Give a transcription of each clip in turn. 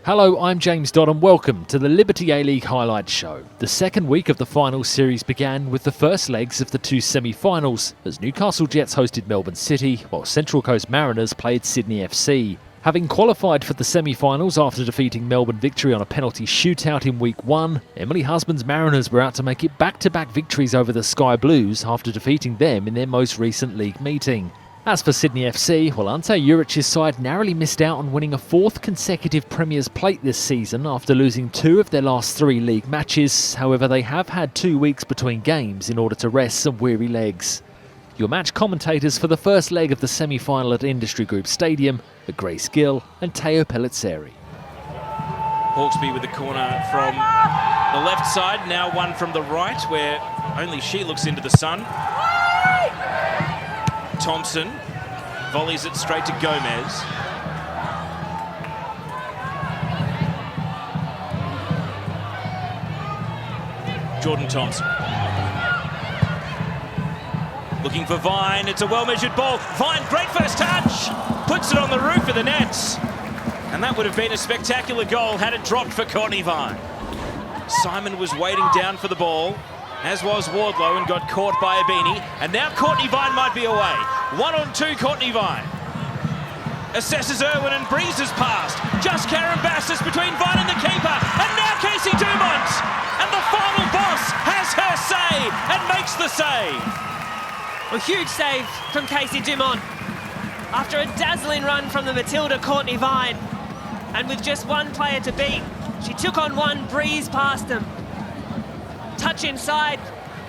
Hello, I'm James Dodd and welcome to the Liberty A-League Highlights Show. The second week of the finals series began with the first legs of the two semi-finals as Newcastle Jets hosted Melbourne City while Central Coast Mariners played Sydney FC. Having qualified for the semi-finals after defeating Melbourne Victory on a penalty shootout in week 1, Emily Husband's Mariners were out to make it back-to-back victories over the Sky Blues after defeating them in their most recent league meeting. As for Sydney FC, well, Ante Juric's side narrowly missed out on winning a fourth consecutive Premier's Plate this season after losing 2 of their last 3 league matches. However, they have had 2 weeks between games in order to rest some weary legs. Your match commentators for the first leg of the semi-final at Industry Group Stadium are Grace Gill and Teo Pellizzeri. Hawkesby with the corner from the left side, now one from the right where only she looks into the sun. Thompson volleys it straight to Gomez. Jordan Thompson. Looking for Vine, it's a well-measured ball. Vine, great first touch! Puts it on the roof of the nets. And that would have been a spectacular goal had it dropped for Courtney Vine. Simon was waiting down for the ball, as was Wardlow, and got caught by Abini. And now Courtney Vine might be away. 1-on-2, Courtney Vine. Assesses Irwin and breezes past. Just Karen Bassis between Vine and the keeper. And now Casey Dumont. And the final boss has her say and makes the save. A huge save from Casey Dumont. After a dazzling run from the Matilda Courtney Vine. And with just one player to beat, she took on one, breezed past them. Touch inside,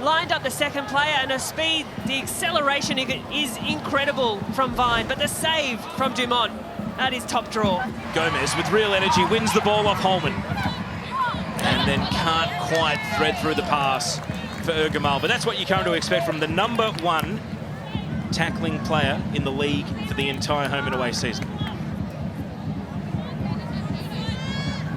lined up the second player, and her speed, the acceleration is incredible from Vine, but the save from Dumont, that is top draw. Gomez with real energy wins the ball off Holman and then can't quite thread through the pass for Ergamal, but that's what you come to expect from the number 1 tackling player in the league for the entire home and away season.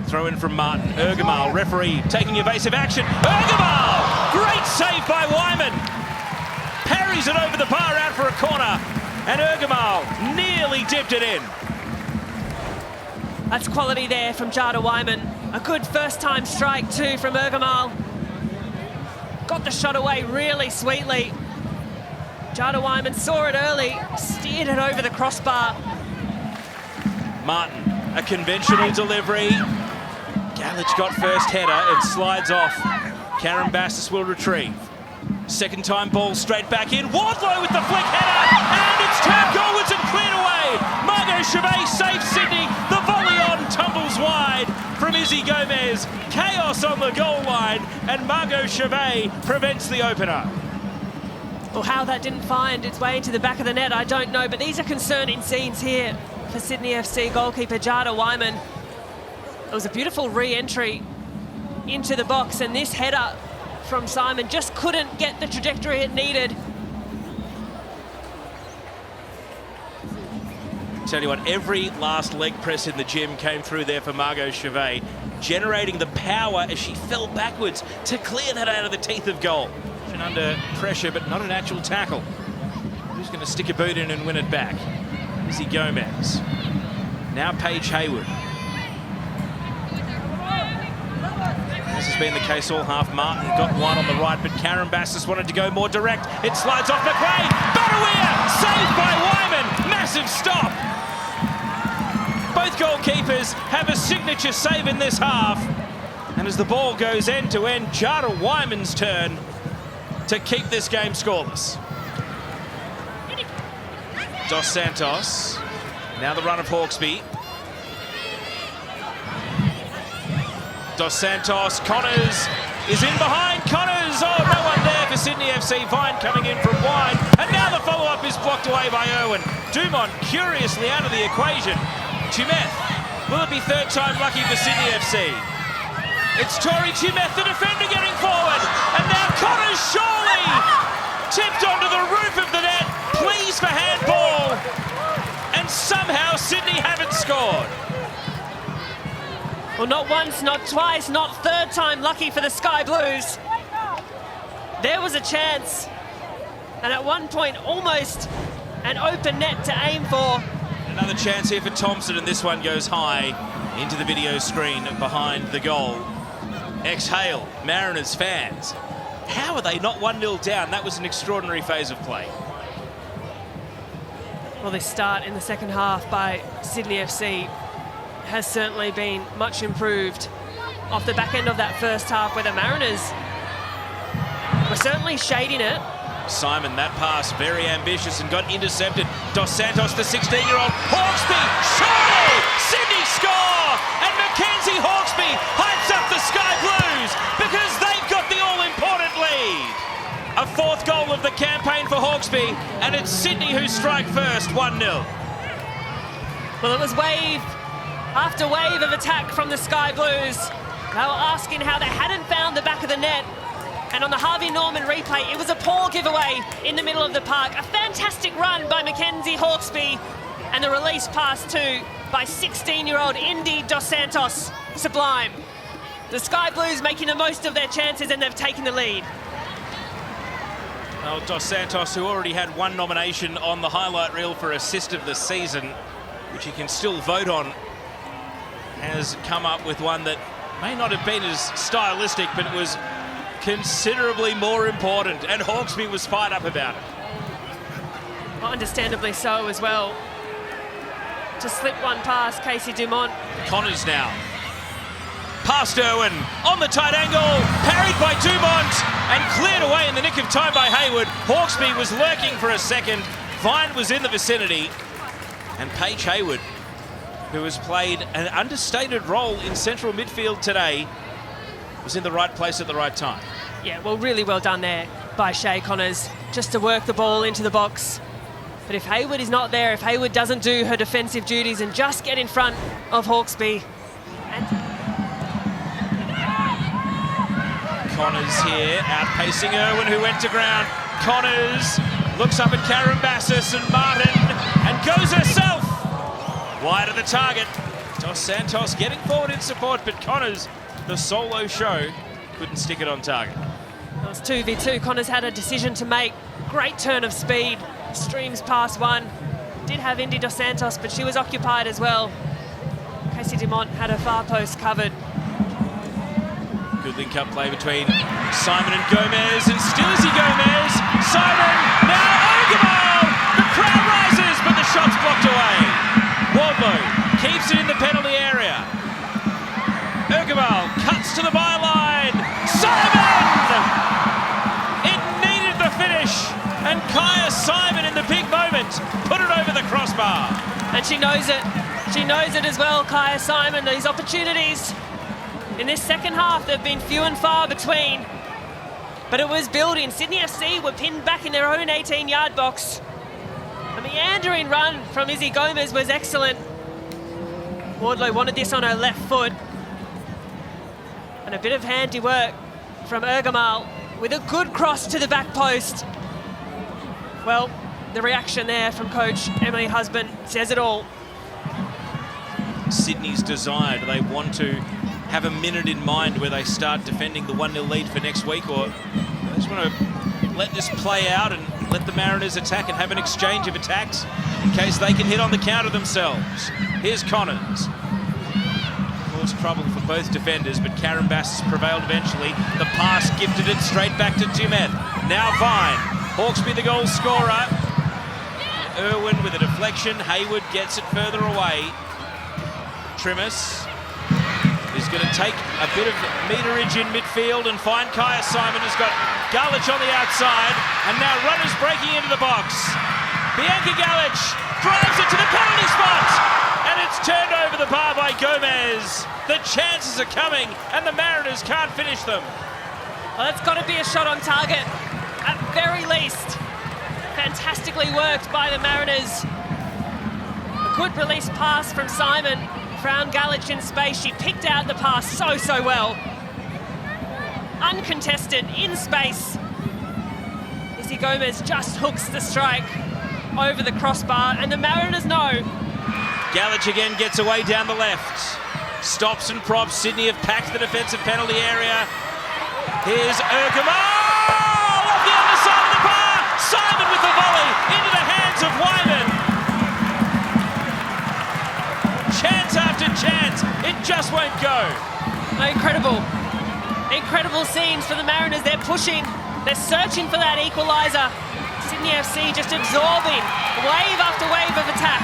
Throw in from Martin. Ergamal, referee, taking evasive action. Ergamal! Great save by Wyman. Parries it over the bar out for a corner. And Ergamal nearly dipped it in. That's quality there from Jada Wyman. A good first-time strike too from Ergamal. Got the shot away really sweetly. Jada Wyman saw it early, steered it over the crossbar. Martin, a conventional delivery. Gallage got first header, it slides off. Karen Bassis will retrieve. Second time ball straight back in. Wardlow with the flick header, and it's turned goalwards and cleared away. Margot Chevet saves Sydney. The volley on tumbles wide from Izzy Gomez. Chaos on the goal line, and Margot Chevet prevents the opener. Well, how that didn't find its way into the back of the net, I don't know, but these are concerning scenes here for Sydney FC goalkeeper Jada Wyman. It was a beautiful re-entry into the box, and this header from Simon just couldn't get the trajectory it needed. Tell you what, every last leg press in the gym came through there for Margot Chevet, generating the power as she fell backwards to clear that out of the teeth of goal. And under pressure, but not an actual tackle. Who's going to stick a boot in and win it back? Izzy Gomez. Now Paige Hayward. This has been the case all half. Martin got one on the right, but Karen Bassis wanted to go more direct. It slides off McRae. Barawia saved by Wyman. Massive stop. Both goalkeepers have a signature save in this half. And as the ball goes end to end, Jada Wyman's turn to keep this game scoreless. Dos Santos. Now the run of Hawkesby. Dos Santos, Connors is in behind. Connors, oh, no one there for Sydney FC. Vine coming in from wide. And now the follow-up is blocked away by Irwin. Dumont curiously out of the equation. Chimeth, will it be third time lucky for Sydney FC? It's Tori Chimeth, the defender, getting forward. And now Connors surely tipped onto the roof of the net. Please for handball. And somehow Sydney haven't scored. Well, not once, not twice, not third time lucky for the Sky Blues. There was a chance, and at one point almost an open net to aim for. Another chance here for Thompson, and this one goes high into the video screen behind the goal. Exhale, Mariners fans. How are they not 1-0 down? That was an extraordinary phase of play. Well, this start in the second half by Sydney FC has certainly been much improved off the back end of that first half, where the Mariners were certainly shading it. Simon, that pass, very ambitious and got intercepted. Dos Santos, the 16-year-old. Hawkesby, surely! Sydney score! And Mackenzie Hawkesby hypes up the Sky Blues because they've got the all-important lead. A fourth goal of the campaign for Hawkesby, and it's Sydney who strike first, 1-0. Well, it was wave after wave of attack from the Sky Blues. They were asking how they hadn't found the back of the net. And on the Harvey Norman replay, it was a poor giveaway in the middle of the park. A fantastic run by Mackenzie Hawkesby, and the release pass too by 16-year-old Indy Dos Santos. Sublime. The Sky Blues making the most of their chances, and they've taken the lead. Well, Dos Santos, who already had one nomination on the highlight reel for assist of the season, which he can still vote on, has come up with one that may not have been as stylistic, but it was considerably more important, and Hawkesby was fired up about it. Well, understandably so as well. To slip one past Casey Dumont. Connors now. Past Irwin, on the tight angle, parried by Dumont, and cleared away in the nick of time by Hayward. Hawkesby was lurking for a second. Vine was in the vicinity, and Paige Hayward, who has played an understated role in central midfield today, was in the right place at the right time. Yeah, well, really well done there by Shay Connors, just to work the ball into the box. But if Hayward is not there, if Hayward doesn't do her defensive duties and just get in front of Hawkesby. And Connors here, outpacing Irwin, who went to ground. Connors looks up at Karen Bassis and Martin, and goes herself wide of the target. Dos Santos getting forward in support, but Connors, the solo show, couldn't stick it on target. It was 2v2. Connors had a decision to make. Great turn of speed. Streams past one. Did have Indy Dos Santos, but she was occupied as well. Casey Dumont had her far post covered. Good link-up play between Simon and Gomez, and still is he Gomez. Simon, now Ogamal! The crowd rises, but the shot's blocked away. Wardlow keeps it in the penalty area. Ogamal cuts to the byline. Simon! It needed the finish, and Kaya Simon in the big moment put it over the crossbar. And she knows it. She knows it as well, Kaya Simon. These opportunities in this second half, they've been few and far between. But it was building. Sydney FC were pinned back in their own 18-yard box. A meandering run from Izzy Gomez was excellent. Wardlow wanted this on her left foot. And a bit of handiwork from Ergamal with a good cross to the back post. Well, the reaction there from coach Emily Husband says it all. Sydney's desire, do they want to have a minute in mind where they start defending the 1-0 lead for next week, or they just want to let this play out and let the Mariners attack and have an exchange of attacks in case they can hit on the counter themselves? Here's Connors. Caused trouble for both defenders, but Karen Bass prevailed eventually. The pass gifted it straight back to Dumeth. Now Vine. Hawkesby the goal scorer. Irwin with a deflection. Hayward gets it further away. Trimus is going to take a bit of meterage in midfield and find Kaya Simon, who's got Galich on the outside, and now runners breaking into the box. Bianca Galich drives it to the penalty spot, and it's turned over the bar by Gomez. The chances are coming, and the Mariners can't finish them. Well, that's got to be a shot on target, at very least. Fantastically worked by the Mariners. A good release pass from Simon. Found Galich in space. She picked out the pass so well. Uncontested, in space. Izzy Gomez just hooks the strike over the crossbar, and the Mariners know. Galich again gets away down the left. Stops and props. Sydney have packed the defensive penalty area. Here's Ergamal off the other side of the bar. Simon with the volley into the hands of Wyman. just won't go. Incredible scenes for the Mariners. They're pushing, they're searching for that equaliser. Sydney FC just absorbing wave after wave of attack.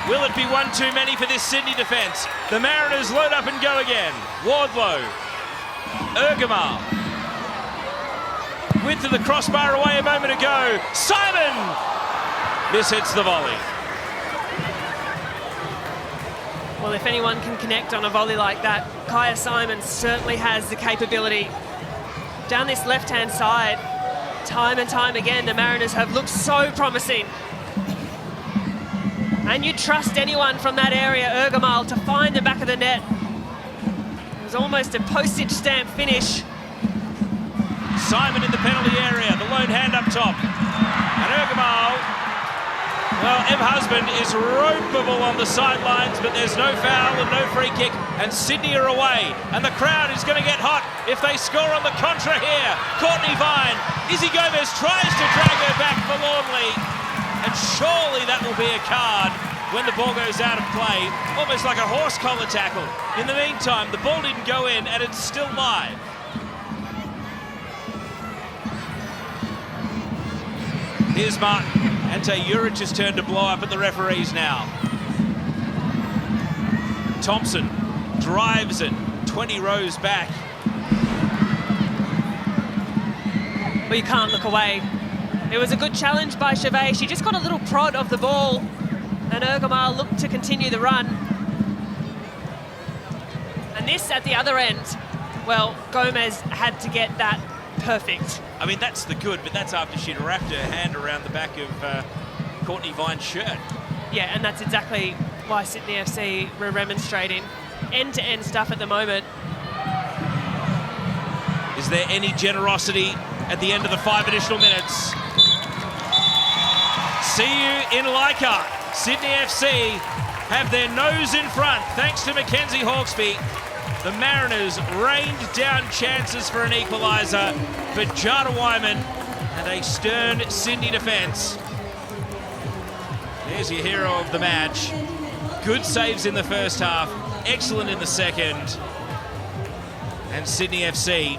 Will it be one too many for this Sydney defence? The Mariners load up and go again. Wardlow, Ergamal. Width of the crossbar away a moment ago. Simon mishits the volley. Well, if anyone can connect on a volley like that, Kaya Simon certainly has the capability. Down this left-hand side, time and time again, the Mariners have looked so promising. And you trust anyone from that area, Ergamal, to find the back of the net. It was almost a postage stamp finish. Simon in the penalty area, the lone hand up top. And Ergamal, well, M. Husband is ropeable on the sidelines, but there's no foul and no free kick, and Sydney are away. And the crowd is going to get hot if they score on the contra here. Courtney Vine, Izzy Gomez tries to drag her back forlornly, and surely that will be a card when the ball goes out of play, almost like a horse collar tackle. In the meantime, the ball didn't go in, and it's still live. Here's Martin. Ante Juric's turn to blow up at the referees now. Thompson drives it 20 rows back. Well, you can't look away. It was a good challenge by Chevet. She just got a little prod of the ball, and Ergamal looked to continue the run. And this at the other end, well, Gomez had to get that perfect. I mean, that's the good, but that's after she'd wrapped her hand around the back of Courtney Vine's shirt. Yeah, and that's exactly why Sydney FC were remonstrating. End-to-end stuff at the moment. Is there any generosity at the end of the 5 additional minutes? See you in Leichhardt. Sydney FC have their nose in front thanks to Mackenzie Hawkesby. The Mariners rained down chances for an equaliser, but Jada Wyman and a stern Sydney defence. There's your hero of the match. Good saves in the first half, excellent in the second. And Sydney FC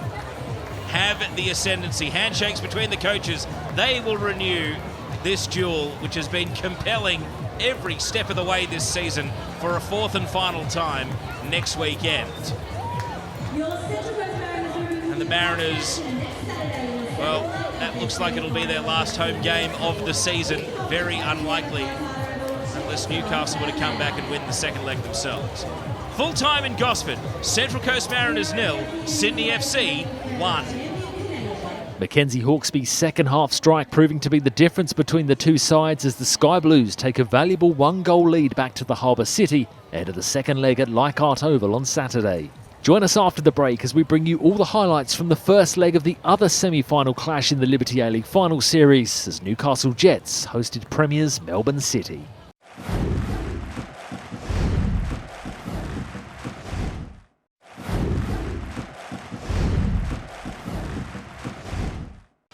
have the ascendancy. Handshakes between the coaches. They will renew this duel, which has been compelling every step of the way this season, for a 4th and final time next weekend. And the Mariners, well, that looks like it'll be their last home game of the season. Very unlikely, unless Newcastle were to come back and win the second leg themselves. Full time in Gosford, Central Coast Mariners 0, Sydney FC 1. Mackenzie Hawkesby's second half strike proving to be the difference between the two sides as the Sky Blues take a valuable 1-goal lead back to the Harbour City ahead of the second leg at Leichhardt Oval on Saturday. Join us after the break as we bring you all the highlights from the first leg of the other semi-final clash in the Liberty A-League final series as Newcastle Jets hosted Premiers Melbourne City.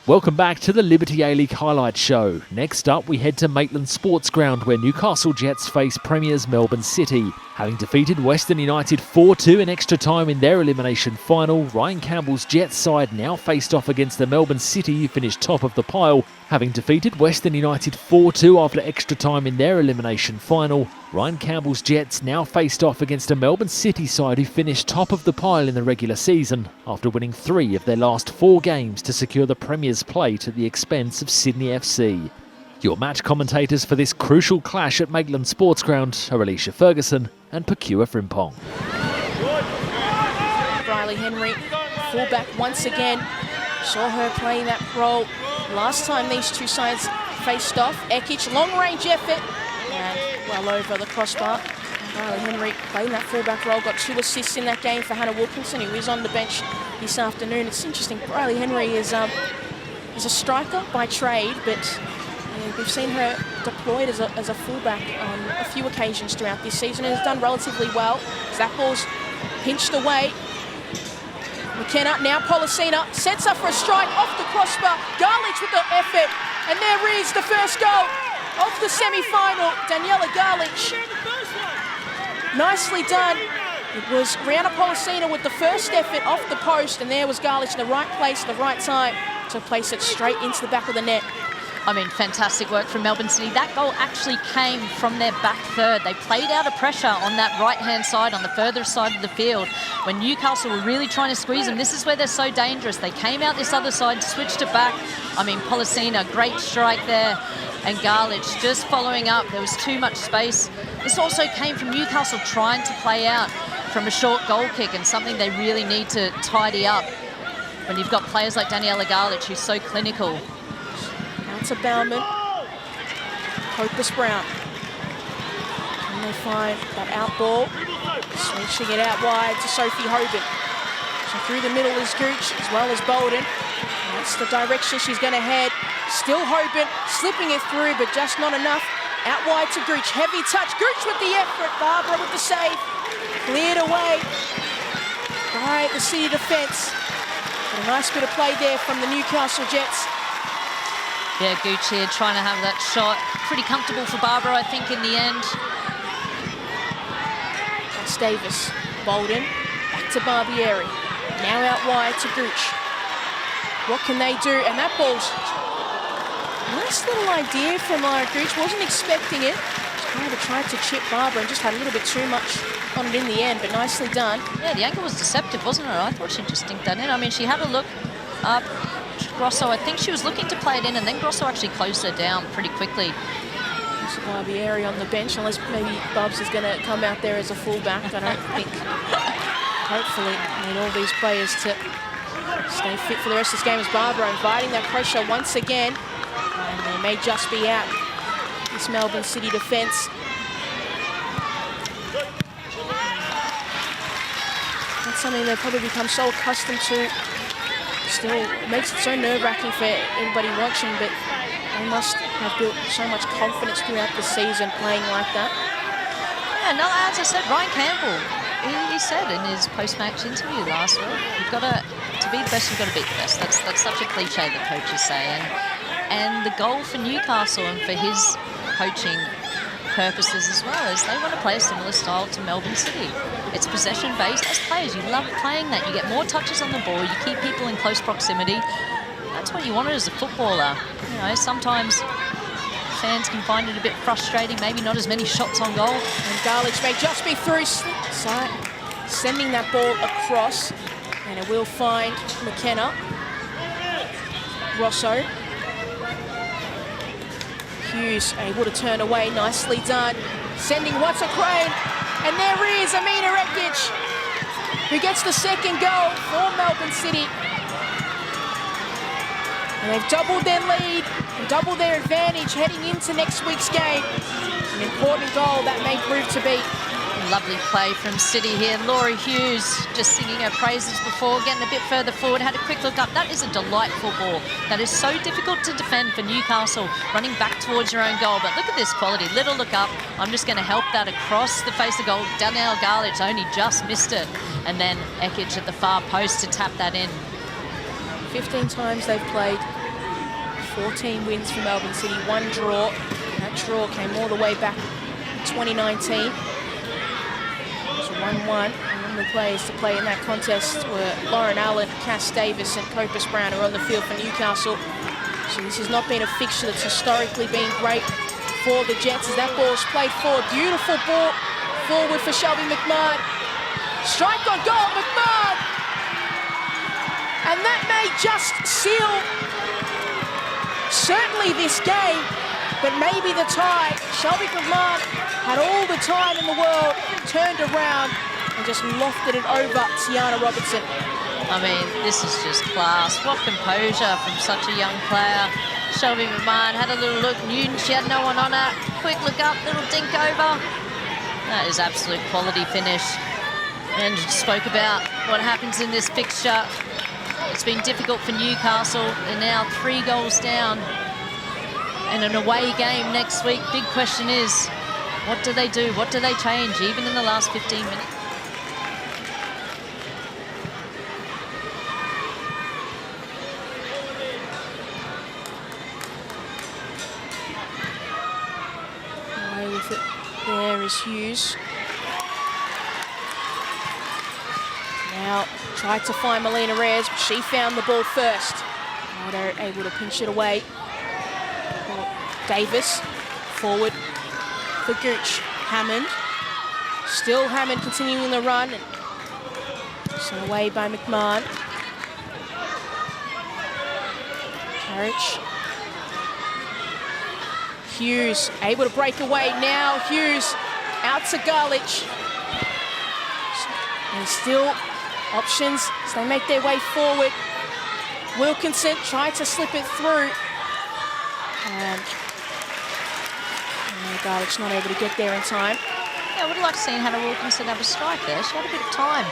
Welcome back to the Liberty A-League Highlight Show. Next up, we head to Maitland Sports Ground where Newcastle Jets face Premiers Melbourne City. Having defeated Western United 4-2 in extra time in their elimination final, Ryan Campbell's Jets side now faced off against the Melbourne City who finished top of the pile. Having defeated Western United 4-2 after extra time in their elimination final, Ryan Campbell's Jets now faced off against a Melbourne City side who finished top of the pile in the regular season after winning 3 of their last 4 games to secure the Premier's plate at the expense of Sydney FC. Your match commentators for this crucial clash at Maitland Sports Ground are Alicia Ferguson and Pekua Frimpong. Riley Henry, fullback once again. Saw her playing that role last time these two sides faced off. Ekic, long-range effort, and well over the crossbar. Riley Henry playing that fullback role, got 2 assists in that game for Hannah Wilkinson, who is on the bench this afternoon. It's interesting, Riley Henry is a striker by trade, but we've seen her deployed as a fullback on a few occasions throughout this season and has done relatively well. As that ball's pinched away. McKenna, now Policina, sets up for a strike off the crossbar. Garlich with the effort, and there is the first goal of the semi-final. Daniela Garlich. Nicely done It was Rihanna Policina with the first effort off the post, and there was Garlich in the right place at the right time to place it straight into the back of the net. I mean, fantastic work from Melbourne City. That goal actually came from their back third. They played out of pressure on that right-hand side, on the further side of the field. When Newcastle were really trying to squeeze them, this is where they're so dangerous. They came out this other side, switched it back. I mean, Policina, great strike there. And Garlich just following up. There was too much space. This also came from Newcastle trying to play out from a short goal kick, and something they really need to tidy up when you've got players like Daniela Garlich, who's so clinical. To Bauman, Hopeless Brown. Can they find that out ball? Switching it out wide to Sophie Hoban. So through the middle is Gooch as well as Bolden. That's the direction she's going to head. Still Hoban, slipping it through, but just not enough. Out wide to Gooch, heavy touch. Gooch with the effort, Barbara with the save. Cleared away by the City defence. A nice bit of play there from the Newcastle Jets. Yeah, Gooch here trying to have that shot. Pretty comfortable for Barbara, I think, in the end. That's Davis. Bolden, back to Barbieri. Now out wide to Gooch. What can they do? And that ball's... Nice little idea from Gooch. Wasn't expecting it. Kind of tried to chip Barbara and just had a little bit too much on it in the end, but nicely done. Yeah, the angle was deceptive, wasn't it? I thought she'd just dink that in. I mean, she had a look up. Grosso, I think she was looking to play it in, and then Grosso actually closed her down pretty quickly. So Barbieri on the bench, unless maybe Bubs is going to come out there as a fullback. I don't think. Hopefully, need all these players to stay fit for the rest of this game. As Barbara inviting that pressure once again, and they may just be out. This Melbourne City defence. That's something they've probably become so accustomed to. Still makes it so nerve-wracking for everybody watching, but they must have built so much confidence throughout the season playing like that. Yeah, no, as I said, Ryan Campbell, he said in his post-match interview last week, you've got to be the best, you've got to beat the best. That's such a cliche that coaches say. And the goal for Newcastle and for his coaching purposes as well is they want to play a similar style to Melbourne City. It's possession-based. As players, you love playing that. You get more touches on the ball. You keep people in close proximity. That's what you want as a footballer. You know, sometimes fans can find it a bit frustrating. Maybe not as many shots on goal. And Garlich may just be through, sending that ball across, and it will find McKenna. Rosso. Hughes able to turn away, nicely done. Sending what's a crane, and there is Amina Rekic, who gets the second goal for Melbourne City. And they've doubled their lead, and doubled their advantage heading into next week's game. An important goal that may prove to be. Lovely play from City here. Laurie Hughes just singing her praises before, getting a bit further forward, had a quick look up. That is a delightful ball. That is so difficult to defend for Newcastle, running back towards your own goal. But look at this quality. Little look up. I'm just going to help that across the face of goal. Danielle Garlich only just missed it. And then Ekic at the far post to tap that in. 15 times they've played. 14 wins for Melbourne City, 1 draw. That draw came all the way back in 2019. 1-1. One of the players to play in that contest were Lauren Allen, Cass Davis and Copus Brown, who are on the field for Newcastle. So this has not been a fixture that's historically been great for the Jets as that ball's played forward. Beautiful ball forward for Shelby McMahon. Strike on goal, McMahon! And that may just seal certainly this game, but maybe the tie. Shelby McMahon had all the time in the world, turned around and just lofted it over Tiana Robertson. I mean, this is just class. What composure from such a young player. Shelby McMahon had a little look, knew she had no one on her. Quick look up, little dink over. That is absolute quality finish. And spoke about what happens in this fixture. It's been difficult for Newcastle. They're now 3 goals down. And an away game next week. Big question is, what do they do? What do they change, even in the last 15 minutes? Away with it. There is Hughes. Now tried to find Melina Reyes, but she found the ball first. They're able to pinch it away. Davis forward for Gooch. Hammond. Still Hammond continuing the run. Sent away by McMahon. Carriage. Hughes able to break away now. Hughes out to Garlich. And still options as they make their way forward. Wilkinson tried to slip it through. And Garlich not able to get there in time. Yeah, I would have liked to see Hannah Wilkinson have a strike there. She had a bit of time.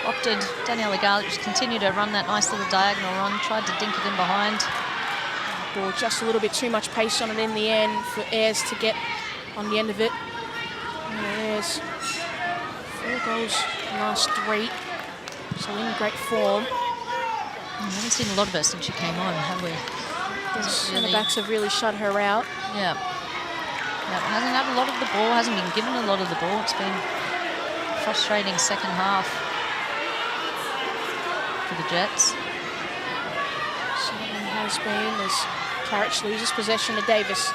Opted Daniela Garlich to continue to run that nice little diagonal run. Tried to dink it in behind. Ball just a little bit too much pace on it in the end for Ayres to get on the end of it. Ayres, 4 goals in the last 3. So in great form. We haven't seen a lot of her since she came on, have we? The centre-backs have really shut her out. Yeah. Hasn't had a lot of the ball, hasn't been given a lot of the ball. It's been a frustrating second half for the Jets. Certainly has been as Carrick loses possession to Davis.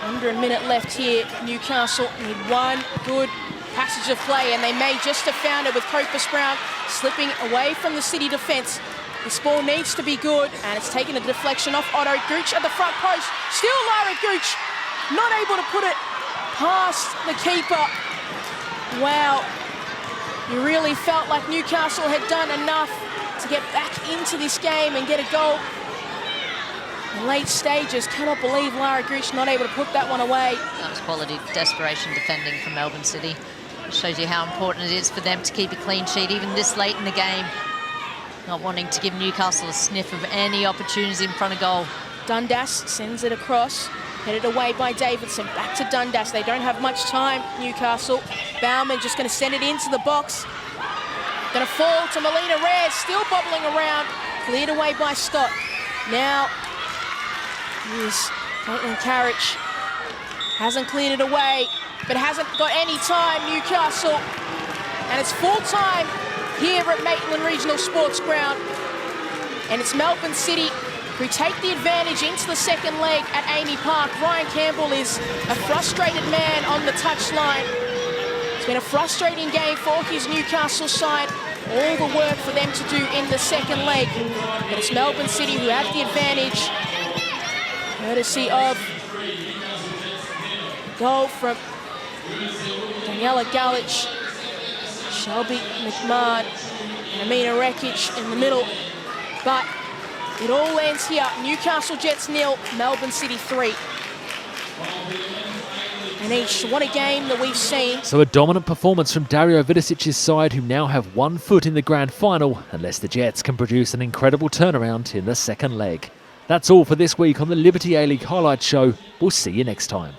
Under a minute left here. Newcastle need one good passage of play, and they may just have found it with Copus Brown slipping away from the City defence. This ball needs to be good, and it's taken a deflection off Otto. Gooch at the front post. Still Lara Gooch not able to put it past the keeper. Wow. You really felt like Newcastle had done enough to get back into this game and get a goal. In late stages, cannot believe Lara Gooch not able to put that one away. That was quality desperation defending from Melbourne City. It shows you how important it is for them to keep a clean sheet even this late in the game. Not wanting to give Newcastle a sniff of any opportunities in front of goal. Dundas sends it across, headed away by Davidson. Back to Dundas. They don't have much time, Newcastle. Bauman just going to send it into the box. Going to fall to Melina Reyes, still bobbling around. Cleared away by Scott. Now, here's Caitlin Carrick. Hasn't cleared it away, but hasn't got any time, Newcastle. And it's full time here at Maitland Regional Sports Ground. And it's Melbourne City who take the advantage into the second leg at Amy Park. Ryan Campbell is a frustrated man on the touchline. It's been a frustrating game for his Newcastle side. All the work for them to do in the second leg. But it's Melbourne City who have the advantage. Courtesy of goal from Daniela Garlich, Shelby McMahon, and Amina Rekic in the middle. But it all ends here. Newcastle Jets 0, Melbourne City 3. And each, what a game that we've seen. So a dominant performance from Dario Vidosic's side, who now have 1 foot in the grand final, unless the Jets can produce an incredible turnaround in the second leg. That's all for this week on the Liberty A-League Highlights Show. We'll see you next time.